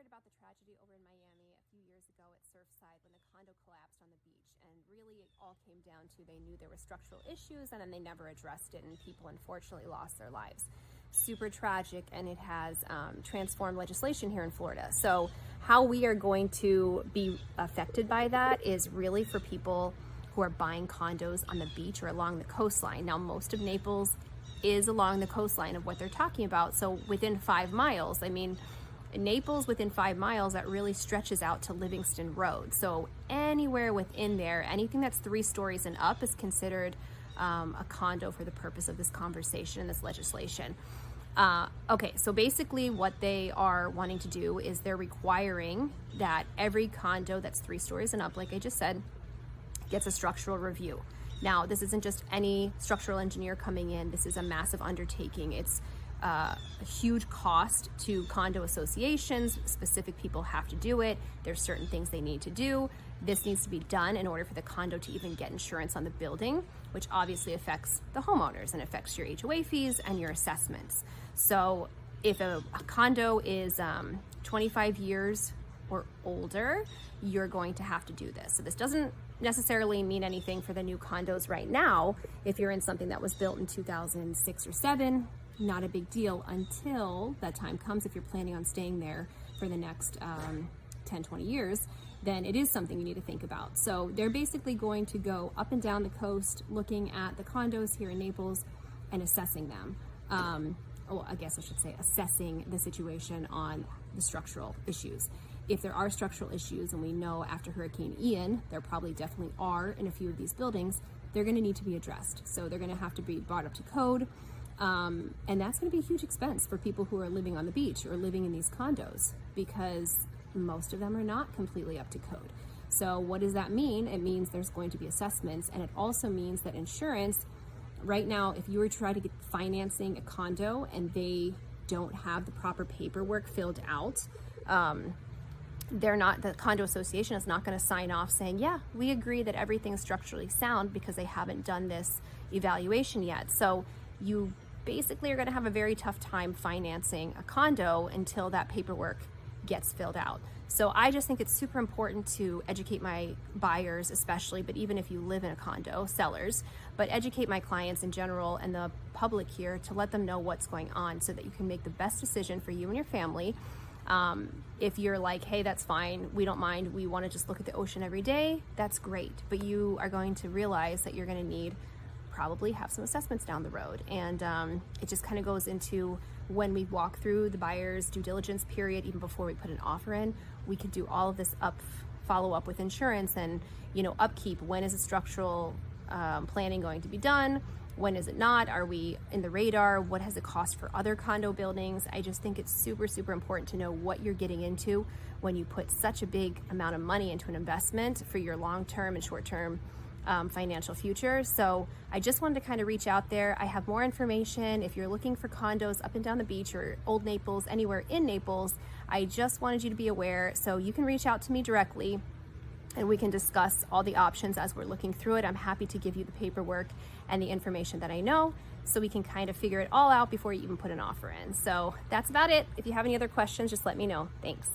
heard about the tragedy over in Miami a few years ago at Surfside when the condo collapsed on the beach, and really it all came down to they knew there were structural issues and then they never addressed it, and people unfortunately lost their lives. Super tragic, and it has transformed legislation here in Florida. So how we are going to be affected by that is really for people who are buying condos on the beach or along the coastline. Now, most of Naples is along the coastline of what they're talking about. So within 5 miles, I mean, Naples within 5 miles, that really stretches out to Livingston Road. So anywhere within there, anything that's 3 stories and up is considered a condo for the purpose of this conversation and this legislation. Okay, so basically what they are wanting to do is they're requiring that every condo that's 3 stories and up, like I just said, gets a structural review. Now, this isn't just any structural engineer coming in. This is a massive undertaking. It's a huge cost to condo associations. Specific people have to do it. There's certain things they need to do. This needs to be done in order for the condo to even get insurance on the building, which obviously affects the homeowners and affects your HOA fees and your assessments. So if a condo is 25 years or older, you're going to have to do this. So this doesn't necessarily mean anything for the new condos right now. If you're in something that was built in 2006 or 7, not a big deal until that time comes. If you're planning on staying there for the next 10, 20 years, then it is something you need to think about. So they're basically going to go up and down the coast looking at the condos here in Naples and assessing them. Well, I guess I should say assessing the situation on the structural issues. If there are structural issues, and we know after Hurricane Ian, there probably definitely are in a few of these buildings, they're going to need to be addressed. So they're going to have to be brought up to code. And that's going to be a huge expense for people who are living on the beach or living in these condos, because most of them are not completely up to code. So what does that mean? It means there's going to be assessments, and it also means that insurance, right now, if you were to try to get financing a condo and they don't have the proper paperwork filled out, the condo association is not going to sign off saying, yeah, we agree that everything is structurally sound, because they haven't done this evaluation yet. So you basically are going to have a very tough time financing a condo until that paperwork gets filled out. So I just think it's super important to educate my buyers, especially, but even if you live in a condo, sellers, but educate my clients in general and the public here to let them know what's going on so that you can make the best decision for you and your family. If you're like, hey, that's fine, we don't mind, we want to just look at the ocean every day, that's great. But you are going to realize that you're going to need probably have some assessments down the road. And it just kind of goes into when we walk through the buyer's due diligence period, even before we put an offer in, we could do all of this follow up with insurance and, upkeep. When is the structural planning going to be done? When is it not? Are we in the radar? What has it cost for other condo buildings? I just think it's super, super important to know what you're getting into when you put such a big amount of money into an investment for your long-term and short-term financial future. So I just wanted to kind of reach out there. I have more information. If you're looking for condos up and down the beach or Old Naples, anywhere in Naples, I just wanted you to be aware. So you can reach out to me directly and we can discuss all the options as we're looking through it. I'm happy to give you the paperwork and the information that I know so we can kind of figure it all out before you even put an offer in. So that's about it. If you have any other questions, just let me know. Thanks.